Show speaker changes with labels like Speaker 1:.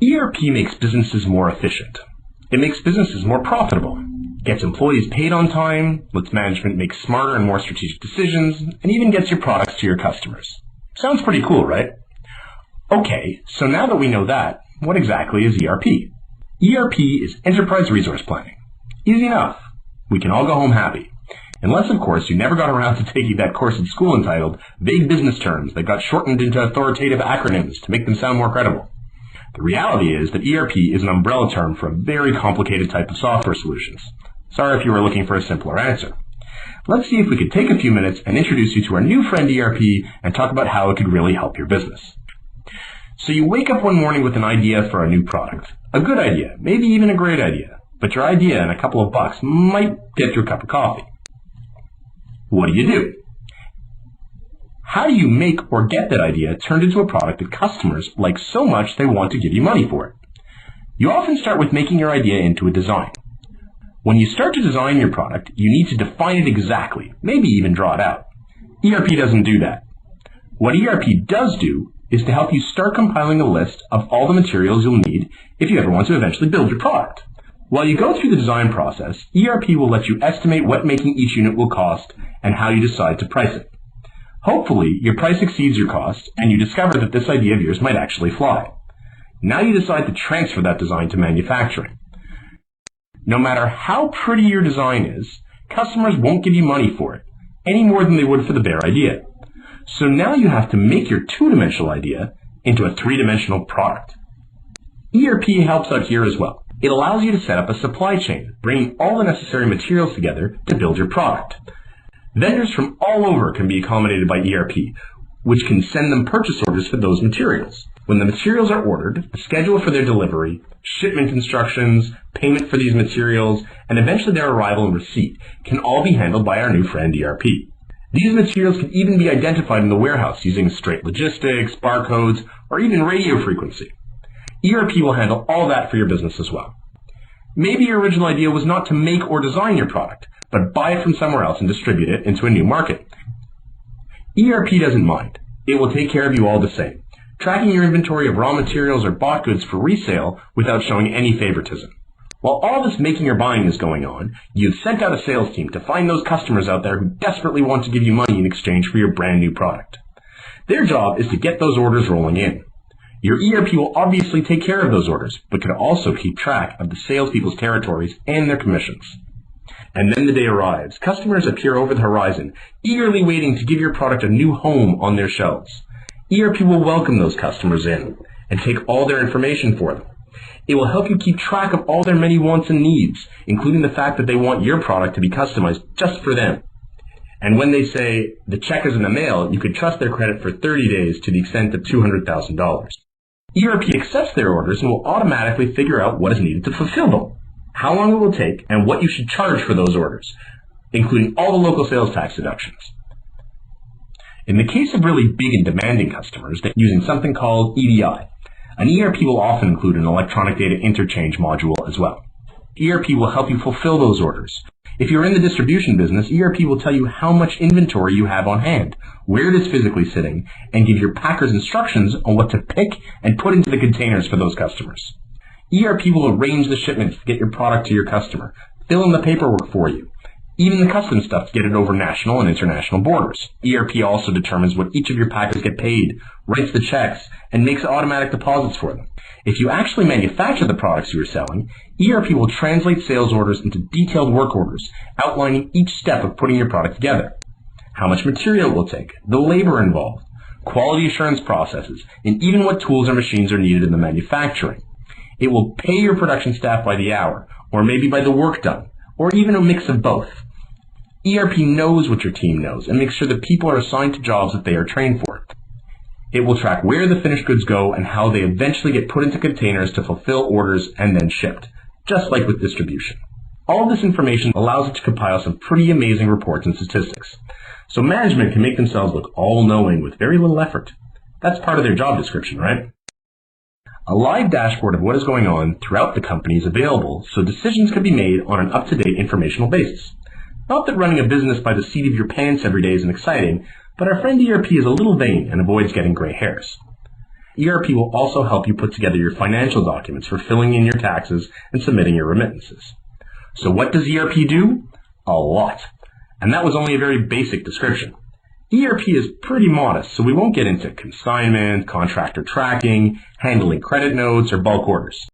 Speaker 1: ERP makes businesses more efficient. It makes businesses more profitable, gets employees paid on time, lets management make smarter and more strategic decisions, and even gets your products to your customers. Sounds pretty cool, right? Okay, so now that we know that, what exactly is ERP? ERP is Enterprise Resource Planning. Easy enough. We can all go home happy. Unless, of course, you never got around to taking that course in school entitled Vague Business Terms that got shortened into authoritative acronyms to make them sound more credible. The reality is that ERP is an umbrella term for a very complicated type of software solutions. Sorry if you were looking for a simpler answer. Let's see if we could take a few minutes and introduce you to our new friend ERP and talk about how it could really help your business. So you wake up one morning with an idea for a new product. A good idea, maybe even a great idea. But your idea and a couple of bucks might get you a cup of coffee. What do? How do you make or get that idea turned into a product that customers like so much they want to give you money for it? You often start with making your idea into a design. When you start to design your product, you need to define it exactly, maybe even draw it out. ERP doesn't do that. What ERP does do is to help you start compiling a list of all the materials you'll need if you ever want to eventually build your product. While you go through the design process, ERP will let you estimate what making each unit will cost and how you decide to price it. Hopefully, your price exceeds your cost and you discover that this idea of yours might actually fly. Now you decide to transfer that design to manufacturing. No matter how pretty your design is, customers won't give you money for it, any more than they would for the bare idea. So now you have to make your two-dimensional idea into a three-dimensional product. ERP helps out here as well. It allows you to set up a supply chain, bringing all the necessary materials together to build your product. Vendors from all over can be accommodated by ERP, which can send them purchase orders for those materials. When the materials are ordered, a schedule for their delivery, shipment instructions, payment for these materials, and eventually their arrival and receipt can all be handled by our new friend ERP. These materials can even be identified in the warehouse using straight logistics, barcodes, or even radio frequency. ERP will handle all that for your business as well. Maybe your original idea was not to make or design your product, but buy it from somewhere else and distribute it into a new market. ERP doesn't mind. It will take care of you all the same, tracking your inventory of raw materials or bought goods for resale without showing any favoritism. While all this making or buying is going on, you've sent out a sales team to find those customers out there who desperately want to give you money in exchange for your brand new product. Their job is to get those orders rolling in. Your ERP will obviously take care of those orders, but can also keep track of the salespeople's territories and their commissions. And then the day arrives. Customers appear over the horizon, eagerly waiting to give your product a new home on their shelves. ERP will welcome those customers in and take all their information for them. It will help you keep track of all their many wants and needs, including the fact that they want your product to be customized just for them. And when they say the check is in the mail, you could trust their credit for 30 days to the extent of $200,000. ERP accepts their orders and will automatically figure out what is needed to fulfill them, how long it will take, and what you should charge for those orders, including all the local sales tax deductions. In the case of really big and demanding customers, they're using something called EDI. An ERP will often include an electronic data interchange module as well. ERP will help you fulfill those orders. If you're in the distribution business, ERP will tell you how much inventory you have on hand, where it is physically sitting, and give your packers instructions on what to pick and put into the containers for those customers. ERP will arrange the shipments to get your product to your customer, fill in the paperwork for you, even the custom stuff to get it over national and international borders. ERP also determines what each of your packers get paid, writes the checks, and makes automatic deposits for them. If you actually manufacture the products you are selling, ERP will translate sales orders into detailed work orders, outlining each step of putting your product together. How much material it will take, the labor involved, quality assurance processes, and even what tools or machines are needed in the manufacturing. It will pay your production staff by the hour, or maybe by the work done, or even a mix of both. ERP knows what your team knows and makes sure that people are assigned to jobs that they are trained for. It will track where the finished goods go and how they eventually get put into containers to fulfill orders and then shipped, just like with distribution. All of this information allows it to compile some pretty amazing reports and statistics, so management can make themselves look all-knowing with very little effort. That's part of their job description, right? A live dashboard of what is going on throughout the company is available so decisions can be made on an up-to-date informational basis. Not that running a business by the seat of your pants every day isn't exciting, but our friend ERP is a little vain and avoids getting gray hairs. ERP will also help you put together your financial documents for filling in your taxes and submitting your remittances. So what does ERP do? A lot. And that was only a very basic description. ERP is pretty modest, so we won't get into consignment, contractor tracking, handling credit notes, or bulk orders.